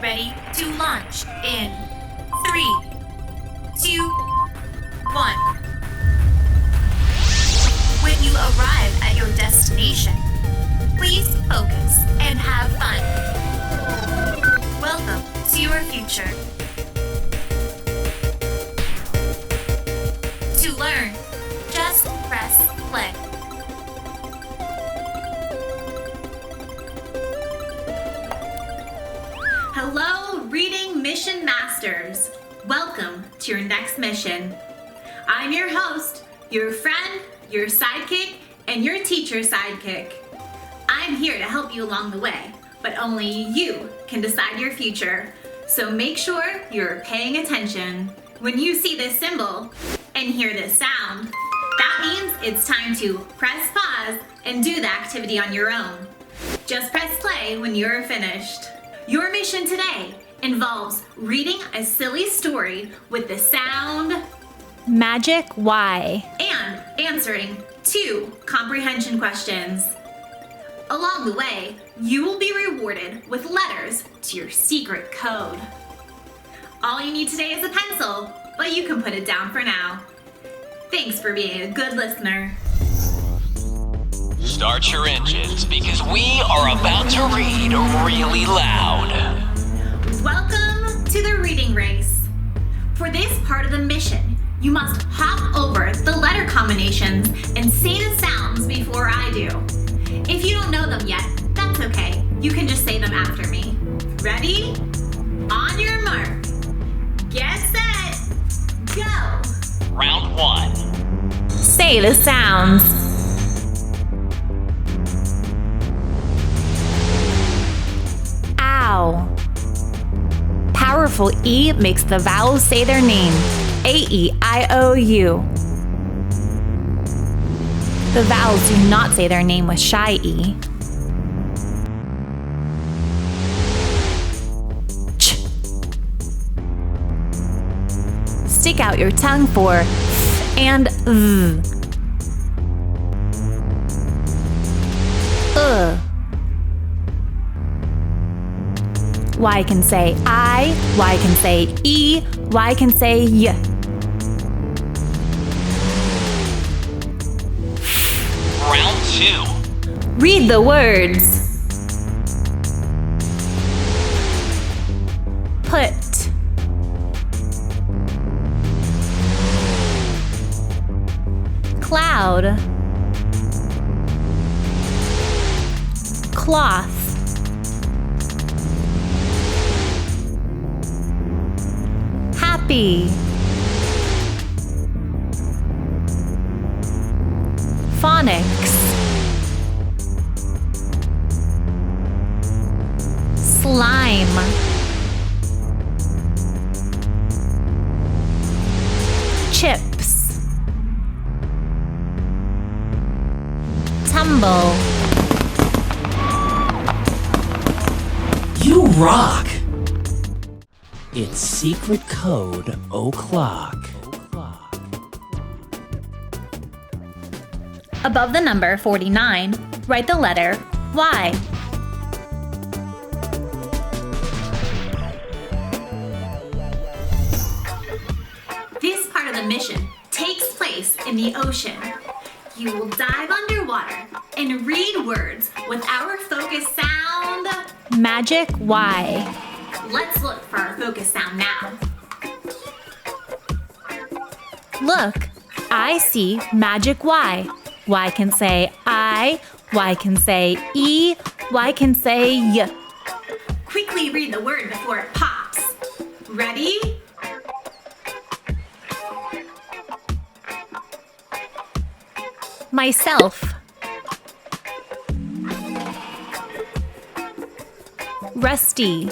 ready to launch in 3, 2, 1. When you arrive at your destination, please focus and have fun. Welcome to your future. To learn, just press play. Hello, Reading Mission Masters. Welcome to your next mission. I'm your host, your friend, your sidekick, and your teacher sidekick. I'm here to help you along the way, but only you can decide your future. So make sure you're paying attention. When you see this symbol and hear this sound, that means it's time to press pause and do the activity on your own. Just press play when you're finished. Your mission today involves reading a silly story with the sound Magic Y and answering 2 comprehension questions. Along the way, you will be rewarded with letters to your secret code. All you need today is a pencil, but you can put it down for now. Thanks for being a good listener. Start your engines because we are about to read really loud. Welcome to the reading race. For this part of the mission, you must hop over the letter combinations and say the sounds before I do. If you don't know them yet, that's okay. You can just say them after me. Ready? On your mark. Get set. Go. Round 1. Say the sounds. Ow. Powerful E makes the vowels say their name. A-E-I-O-U. The vowels do not say their name with shy E. Ch. Stick out your tongue for F and V. Y can say I, Y can say E, Y can say Y. Round 2. Read the words. Put. Cloud. Cloth. Happy. Phonics. Slime. Chips. Tumble. You rock! It's secret code o'clock. Above the number 49, write the letter Y. This part of the mission takes place in the ocean. You will dive underwater and read words with our focus sound. Magic Y. Let's look for our focus sound now. Look, I see magic Y. Y can say I, Y can say E, Y can say Y. Quickly read the word before it pops. Ready? Myself. Rusty.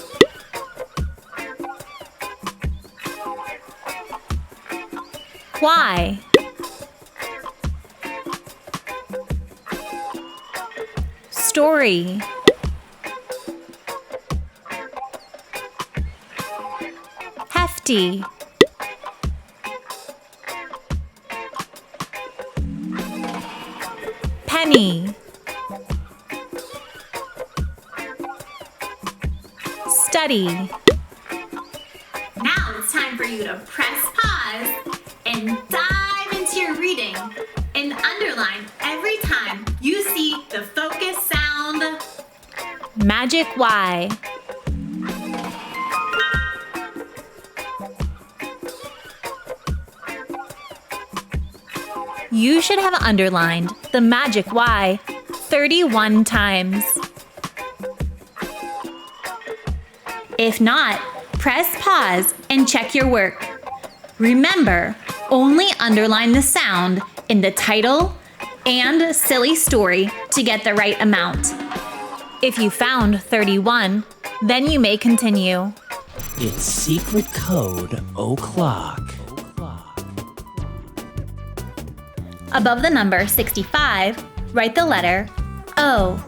Why? Story. Hefty. Penny. study. Now it's time for you to press pause and dive into your reading and underline every time you see the focus sound. Magic Y. You should have underlined the magic Y 31 times. If not, press pause and check your work. Remember, only underline the sound in the title and silly story to get the right amount. If you found 31, then you may continue. It's secret code o'clock. Above the number 65, write the letter O.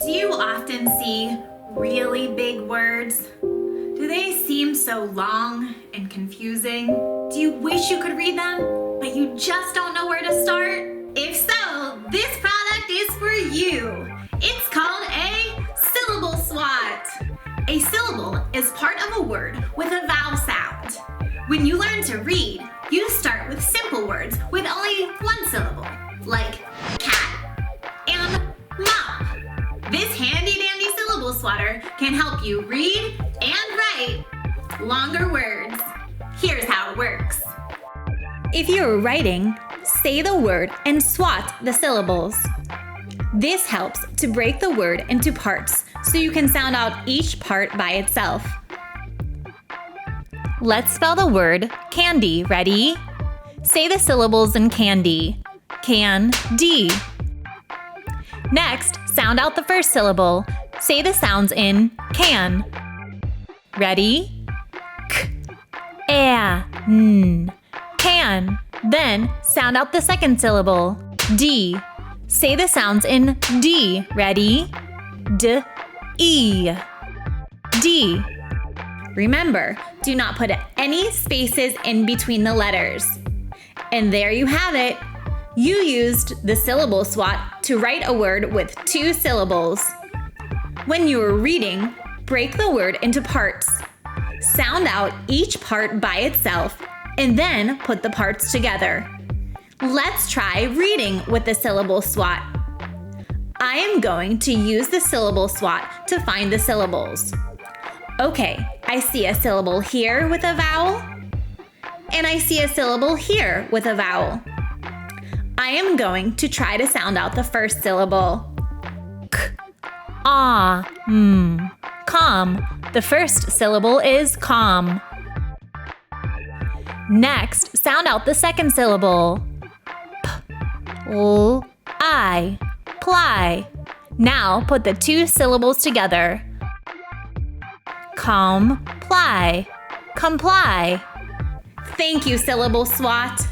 Do you often see really big words? Do they seem so long and confusing? Do you wish you could read them, but you just don't know where to start? If so, this product is for you. It's called a syllable SWAT. A syllable is part of a word with a vowel sound. When you learn to read, you start with simple words with only one syllable, like cat and mop. This handy-dandy syllable swatter can help you read and write longer words. Here's how it works. If you're writing, say the word and swat the syllables. This helps to break the word into parts so you can sound out each part by itself. Let's spell the word candy. Ready? Say the syllables in candy. Can-D. Next, sound out the first syllable. Say the sounds in can. Ready? K, a, n. Can. Then, sound out the second syllable. D. Say the sounds in D. Ready? D, E. D. Remember, do not put any spaces in between the letters. And there you have it. You used the syllable SWAT to write a word with 2 syllables. When you are reading, break the word into parts. Sound out each part by itself, and then put the parts together. Let's try reading with the syllable SWAT. I am going to use the syllable SWAT to find the syllables. Okay, I see a syllable here with a vowel, and I see a syllable here with a vowel. I am going to try to sound out the first syllable. K, ah, calm. The first syllable is calm. Next, sound out the second syllable. I, ply. Now put the 2 syllables together. Comply, comply. Thank you, syllable SWAT.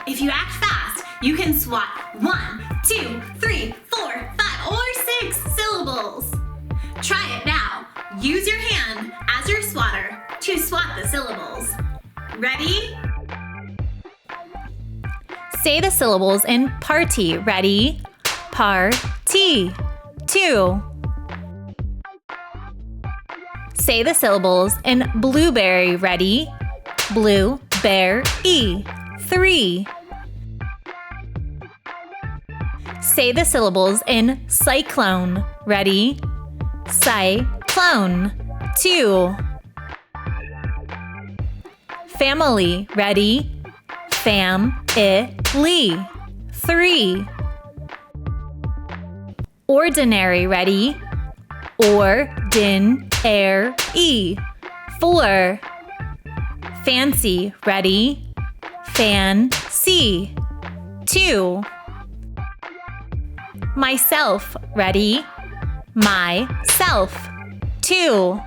If you act fast, you can swat 1, 2, 3, 4, 5, or 6 syllables. Try it now. Use your hand as your swatter to swat the syllables. Ready? Say the syllables in party. Ready? Party. 2. Say the syllables in blueberry. Ready? Blue-bear-y. 3. Say the syllables in cyclone. Ready? Cyclone. 2. Family. Ready? Fam-I-ly. 3. Ordinary. Ready? Ordin-air-y. 4. Fancy. Ready? Fan-cy. 2. Myself. Ready? Myself. 2.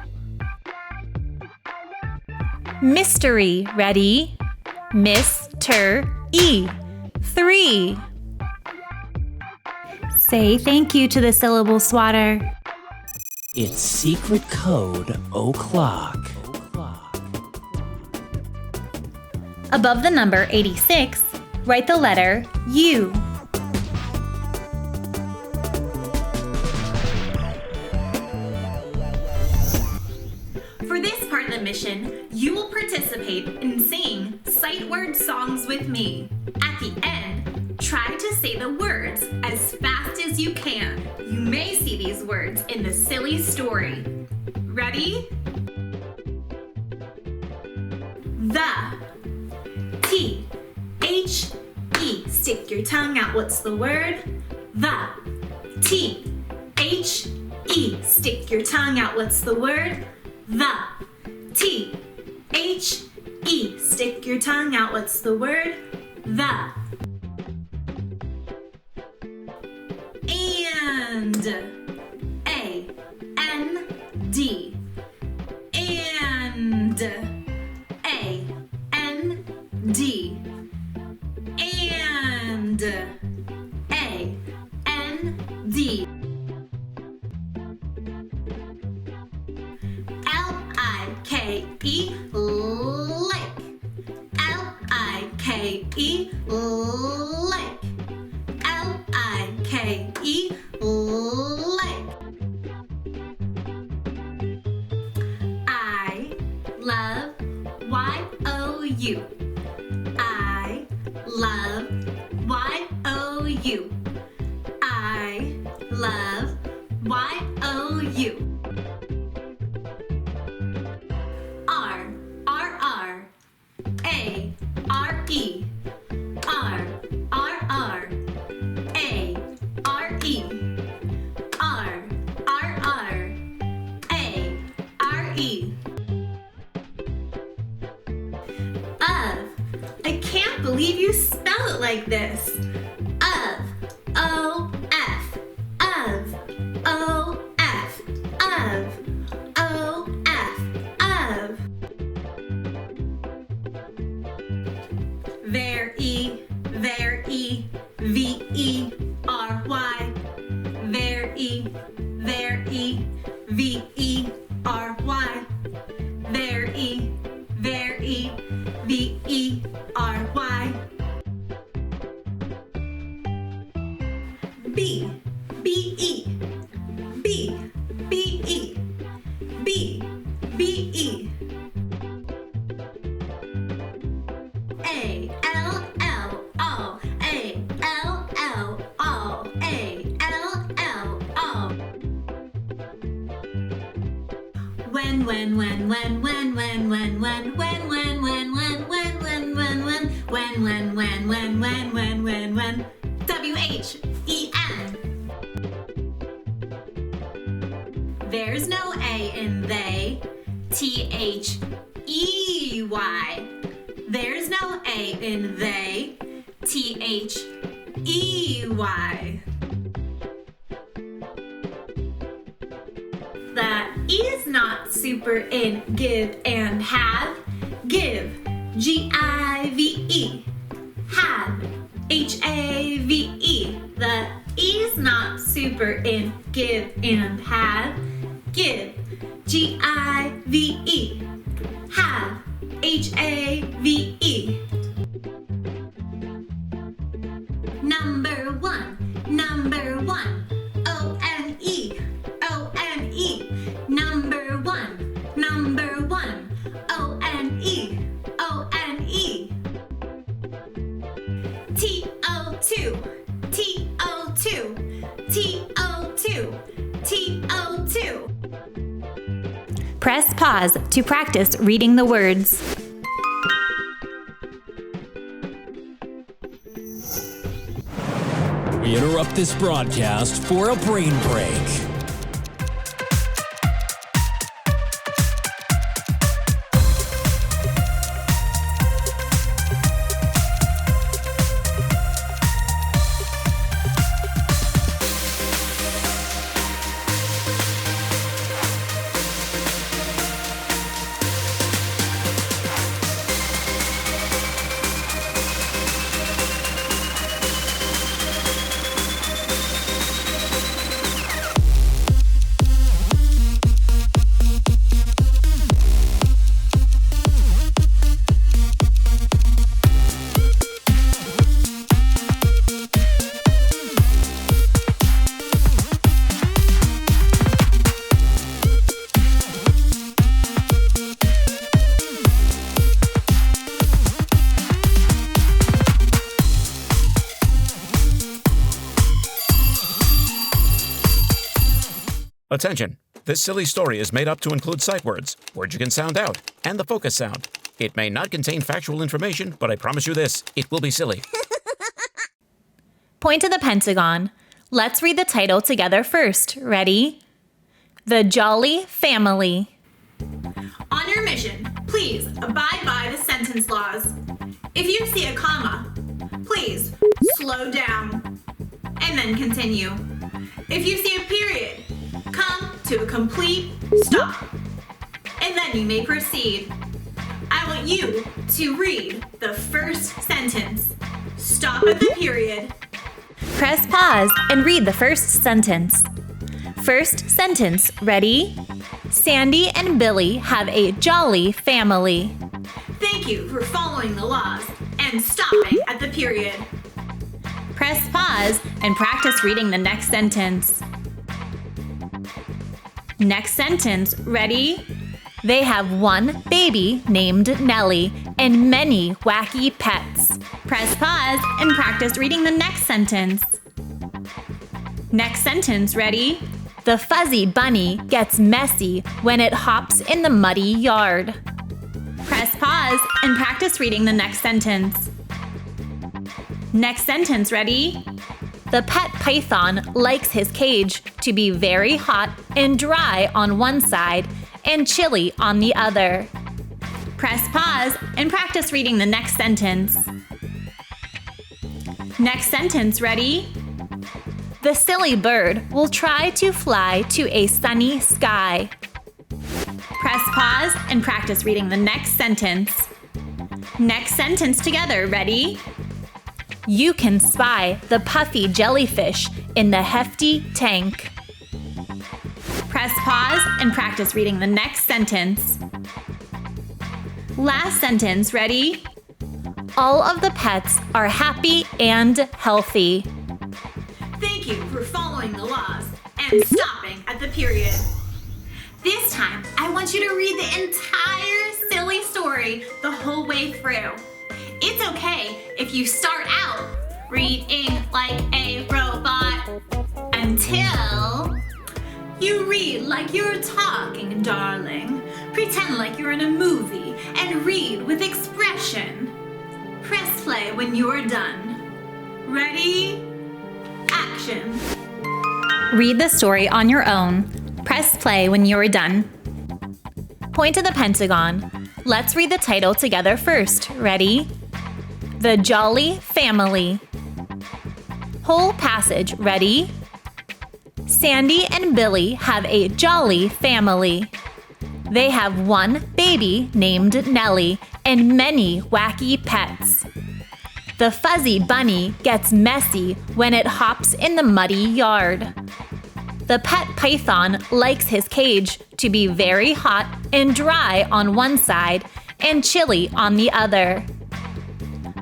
Mystery. Ready? Mr-y. 3. Say thank you to the syllable swatter. It's secret code o'clock. Above the number 86, write the letter U. participate in singing sight word songs with me. At the end, try to say the words as fast as you can. You may see these words in the silly story. Ready? The. T-H-E. Stick your tongue out. What's the word? The. T-H-E. Stick your tongue out. What's the word? The. T-H-E. Stick your tongue out. What's the word? The. And. A-N-D. And. A-N-D. And. A-N-D. L-I-K-E. Like. L-I-K-E. Like. L-I-K-E. Like. I love Y-O-U. I love Y-O-U. I love Y-O-U. R, R-R. A-R-E. R, R-R. A-R-E. R, R-R. A-R-E. Of. I can't believe you spell it like this. Of. O-F. Of. O-F. Of. O-F. Of. Very, very, V-E-R-Y. Very, very, V-E-R-Y. Very, very, V-E-R-Y. B, B-E. B, B-E. B, B-E. A-L-L-O. A-L-L-O. A-L-L-O. When, when, when, when, when, when, when, when, when, when, when, when, when, when, when, when, W-H-E-N. There's no A in they. T-H-E-Y. There's no A in they. T-H-E-Y. The E is not super in give and have. Give, G-I-V-E. Have, H-A-V-E. The E is not super in give and have. Give, G-I-V-E. Have, H-A-V-E. Number one, number one. O-N-E, O-N-E. Number one, number one. O-N-E, O-N-E. T-O-2, T-O-2, T-O-2, T-O-2. Press pause to practice reading the words. We interrupt this broadcast for a brain break. Attention! This silly story is made up to include sight words, words you can sound out, and the focus sound. It may not contain factual information, but I promise you this, it will be silly. Point to the pentagon. Let's read the title together first. Ready? The Jolly Family. On your mission, please abide by the sentence laws. If you see a comma, please slow down and then continue. If you see a period, come to a complete stop, and then you may proceed. I want you to read the first sentence. Stop at the period. Press pause and read the first sentence. First sentence, ready? Sandy and Billy have a jolly family. Thank you for following the laws and stopping at the period. Press pause and practice reading the next sentence. Next sentence, ready? They have one baby named Nellie and many wacky pets. Press pause and practice reading the next sentence. Next sentence, ready? The fuzzy bunny gets messy when it hops in the muddy yard. Press pause and practice reading the next sentence. Next sentence, ready? The pet python likes his cage to be very hot and dry on one side and chilly on the other. Press pause and practice reading the next sentence. Next sentence, ready? The silly bird will try to fly to a sunny sky. Press pause and practice reading the next sentence. Next sentence together, ready? You can spy the puffy jellyfish in the hefty tank. Press pause and practice reading the next sentence. Last sentence, ready? All of the pets are happy and healthy. Thank you for following the laws and stopping at the period. This time, I want you to read the entire silly story the whole way through. It's okay if you start out reading like a robot until you read like you're talking, darling. Pretend like you're in a movie and read with expression. Press play when you're done. Ready? Action. Read the story on your own. Press play when you're done. Point to the pentagon. Let's read the title together first. Ready? The Jolly Family. Whole passage, ready? Sandy and Billy have a jolly family. They have one baby named Nellie and many wacky pets. The fuzzy bunny gets messy when it hops in the muddy yard. The pet python likes his cage to be very hot and dry on one side and chilly on the other.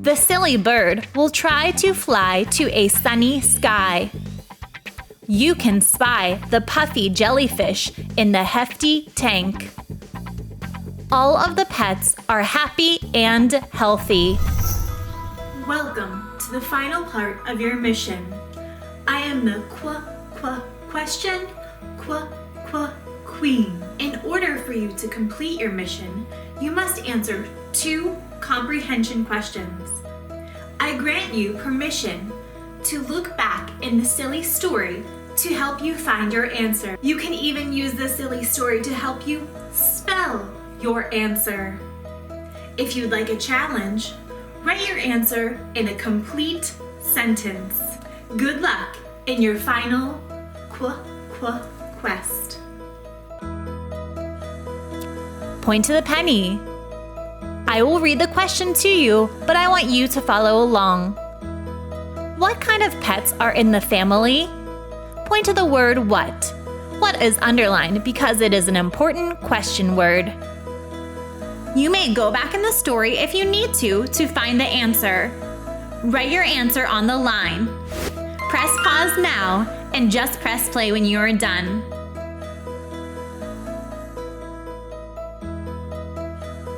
The silly bird will try to fly to a sunny sky. You can spy the puffy jellyfish in the hefty tank. All of the pets are happy and healthy. Welcome to the final part of your mission. I am the question queen. In order for you to complete your mission, you must answer 2 comprehension questions. I grant you permission to look back in the silly story to help you find your answer. You can even use the silly story to help you spell your answer. If you'd like a challenge, write your answer in a complete sentence. Good luck in your final quest. Point to the penny. I will read the question to you, but I want you to follow along. What kind of pets are in the family? Point to the word what. What is underlined because it is an important question word. You may go back in the story if you need to find the answer. Write your answer on the line. Press pause now and just press play when you are done.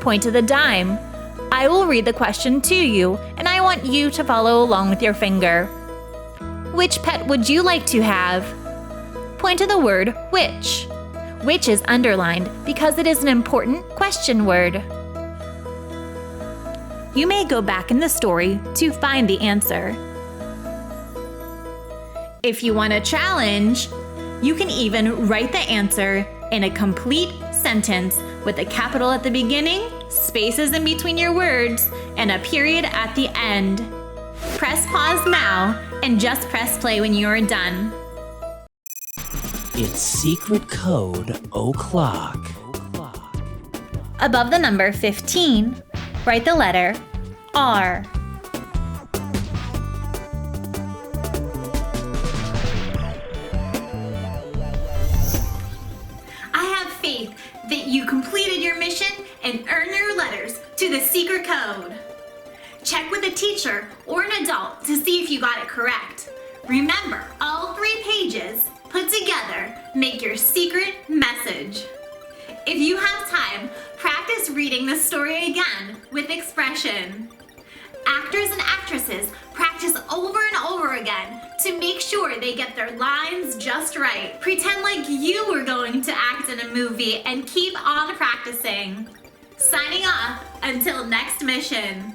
Point to the dime. I will read the question to you, and I want you to follow along with your finger. Which pet would you like to have? point to the word which. Which is underlined because it is an important question word. You may go back in the story to find the answer. If you want a challenge, you can even write the answer in a complete sentence with a capital at the beginning, spaces in between your words, and a period at the end. Press pause now and just press play when you are done. It's secret code o'clock. Above the number 15, write the letter R. I have faith that you completed your mission and earned your letters to the secret code. Check with a teacher or an adult to see if you got it correct. Remember, all 3 pages put together make your secret message. If you have time, practice reading the story again with expression. Actors and actresses practice over and over again to make sure they get their lines just right. Pretend like you were going to act in a movie and keep on practicing. Signing off until next mission.